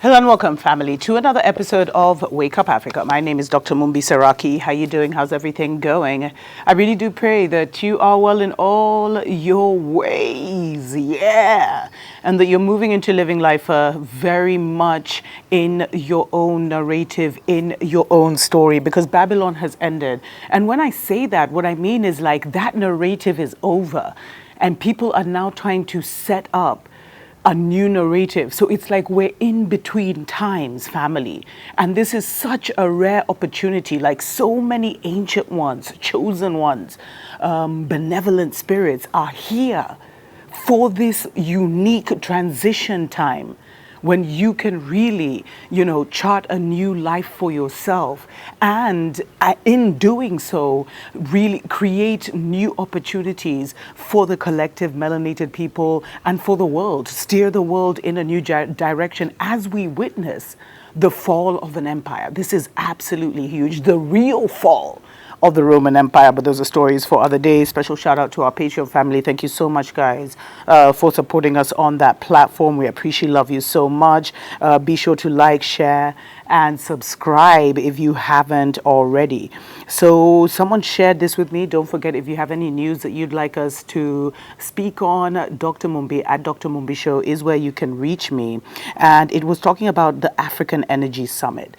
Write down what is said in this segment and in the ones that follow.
Hello and welcome, family, to another episode of Wake Up Africa. My name is Dr. Mumbi Saraki. How you doing? How's everything going? I really do pray that you are well in all your ways, and that you're moving into living life very much in your own narrative, in your own story, because Babylon has ended. And when I say that, what I mean is like that narrative is over, and people are now trying to set up a new narrative. So it's like we're in between times, family. And this is such a rare opportunity, like so many ancient ones, chosen ones, benevolent spirits are here for this unique transition time when you can really, chart a new life for yourself. And in doing so, really create new opportunities for the collective melanated people and for the world, steer the world in a new direction as we witness the fall of an empire. This is absolutely huge. The real fall of the Roman Empire, but those are stories for other days. Special shout out to our Patreon family. Thank you so much, guys, for supporting us on that platform. We appreciate, love you so much. Be sure to like, share, and subscribe if you haven't already. So someone shared this with me. Don't forget, if you have any news that you'd like us to speak on, Dr. Mumbi at Dr. Mumbi Show is where you can reach me. And it was talking about the African Energy Summit.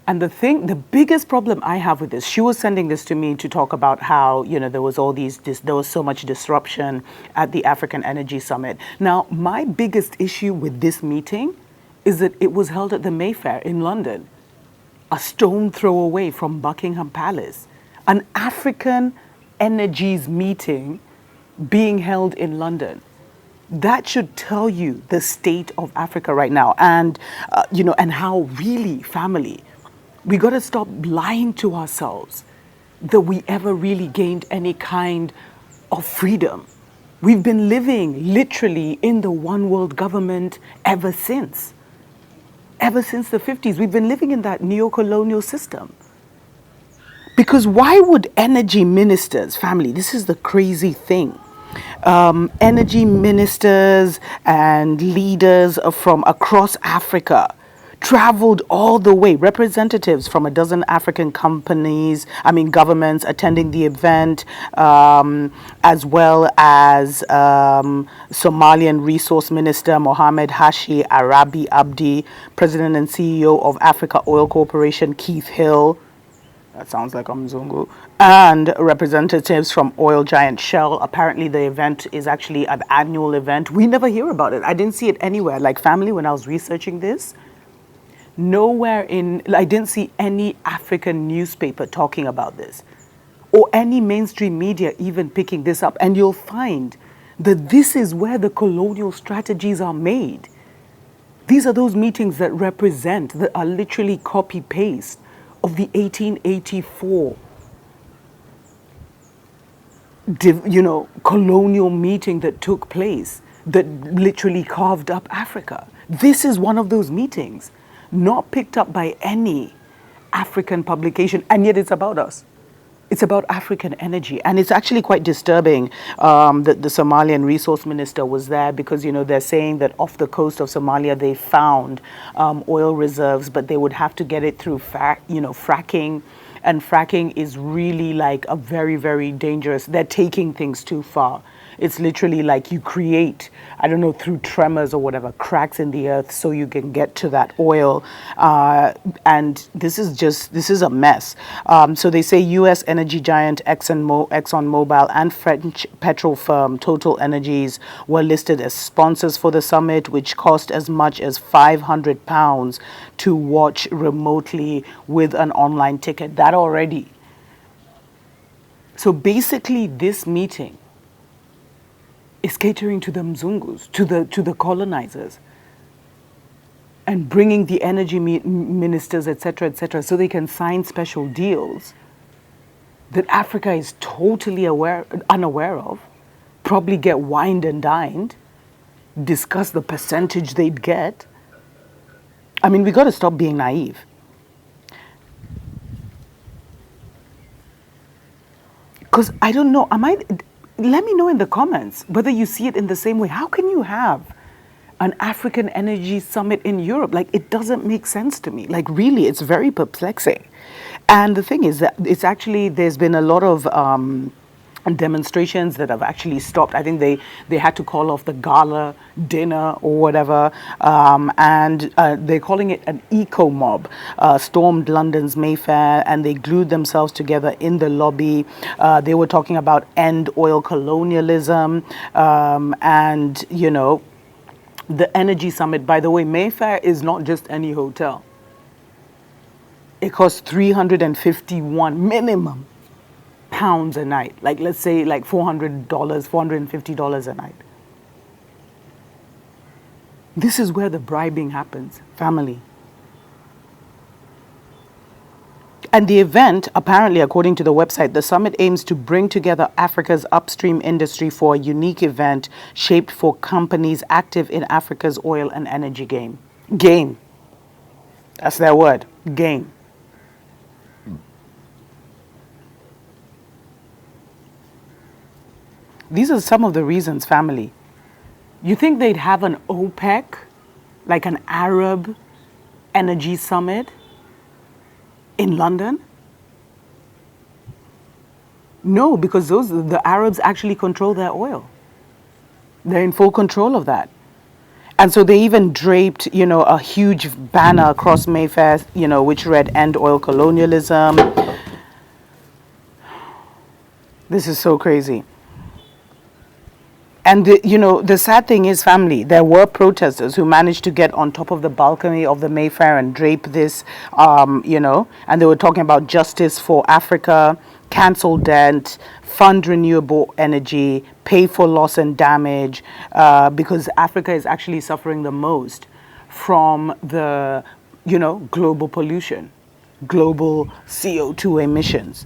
And the biggest problem I have with this, she was sending this to me to talk about how, there was there was so much disruption at the African Energy Summit. Now, my biggest issue with this meeting is that it was held at the Mayfair in London, a stone throw away from Buckingham Palace. An African Energies meeting being held in London. That should tell you the state of Africa right now, and and how really, family, we got to stop lying to ourselves that we ever really gained any kind of freedom. We've been living literally in the one world government ever since. Ever since the 50s, we've been living in that neo-colonial system. Because why would energy ministers, family, this is the crazy thing, energy ministers and leaders from across Africa traveled all the way, representatives from a dozen African governments attending the event, as well as Somalian Resource Minister Mohamed Hashi Arabi Abdi, President and CEO of Africa Oil Corporation Keith Hill, that sounds like Mzungu, and representatives from oil giant Shell. Apparently the event is actually an annual event. We never hear about it. I didn't see it anywhere. Like, family, when I was researching this, I didn't see any African newspaper talking about this, or any mainstream media even picking this up. And you'll find that this is where the colonial strategies are made. These are those meetings that are literally copy-paste of the 1884 colonial meeting that took place, that literally carved up Africa. This is one of those meetings, not picked up by any African publication, and yet it's about us. It's about African energy. And it's actually quite disturbing that the Somalian resource minister was there, because, they're saying that off the coast of Somalia, they found oil reserves, but they would have to get it through fracking. And fracking is really like a very, very dangerous, they're taking things too far. It's literally like you create, through tremors or whatever, cracks in the earth so you can get to that oil. And this is a mess. So they say U.S. energy giant ExxonMobil and French petrol firm Total Energies were listed as sponsors for the summit, which cost as much as £500 to watch remotely with an online ticket. That already. So basically this meeting is catering to the Mzungus, to the colonizers, and bringing the energy ministers, etc., so they can sign special deals that Africa is totally unaware of, probably get wined and dined, discuss the percentage they'd get. We got to stop being naive. Because I don't know, let me know in the comments whether you see it in the same way. How can you have an African energy summit in Europe. Like, it doesn't make sense to me. Like, really, it's very perplexing. And the thing is that it's actually, there's been a lot of demonstrations that have actually stopped. I think they had to call off the gala dinner or whatever, and they're calling it an Ecomob, stormed London's Mayfair, and they glued themselves together in the lobby. They were talking about end oil colonialism, and, you know, the energy summit. By the way, Mayfair is not just any hotel. It costs 351 minimum pounds a night. Like, let's say like $400, $450 a night. This is where the bribing happens, family. And the event, apparently, according to the website, the summit aims to bring together Africa's upstream industry for a unique event shaped for companies active in Africa's oil and energy game. Game. That's their word. Game. These are some of the reasons, family. You think they'd have an OPEC, like an Arab energy summit in London? No, because the Arabs actually control their oil. They're in full control of that. And so they even draped, you know, a huge banner across Mayfair, you know, which read "End Oil Colonialism." This is so crazy. And, you know, the sad thing is, family, there were protesters who managed to get on top of the balcony of the Mayfair and drape this, you know, and they were talking about justice for Africa, cancel debt, fund renewable energy, pay for loss and damage, because Africa is actually suffering the most from the, you know, global pollution, global CO2 emissions.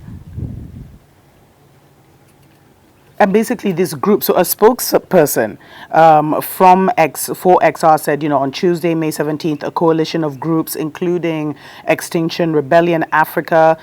And basically this group, so a spokesperson from for XR said, you know, on Tuesday, May 17th, a coalition of groups, including Extinction Rebellion Africa,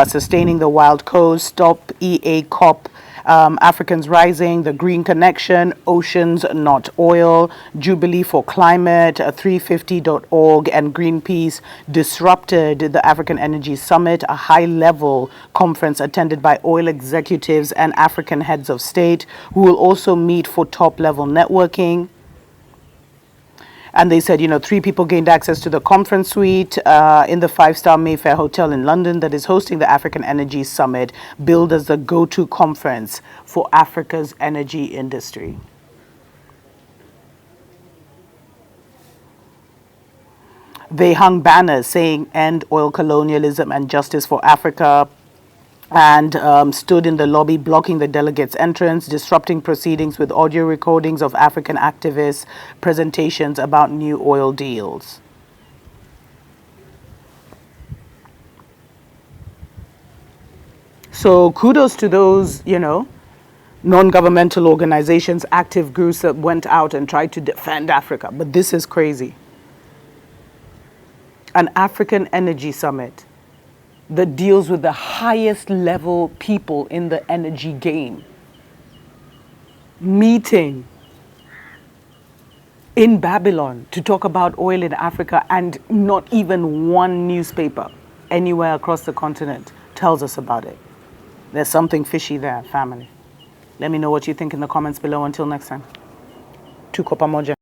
Sustaining the Wild Coast, Stop EA COP, Africans Rising, The Green Connection, Oceans Not Oil, Jubilee for Climate, 350.org, and Greenpeace disrupted the African Energy Summit, a high-level conference attended by oil executives and African heads of state who will also meet for top-level networking. And they said, you know, 3 people gained access to the conference suite in the 5-star Mayfair Hotel in London that is hosting the African Energy Summit, billed as the go-to conference for Africa's energy industry. They hung banners saying "End Oil Colonialism and Justice for Africa," and stood in the lobby blocking the delegates' entrance, disrupting proceedings with audio recordings of African activists' presentations about new oil deals. So kudos to those, you know, non-governmental organizations, active groups that went out and tried to defend Africa. But this is crazy. An African Energy Summit that deals with the highest level people in the energy game, meeting in Babylon to talk about oil in Africa, and not even one newspaper anywhere across the continent tells us about it. There's something fishy there, family. Let me know what you think in the comments below. Until next time. Tuko pamoja.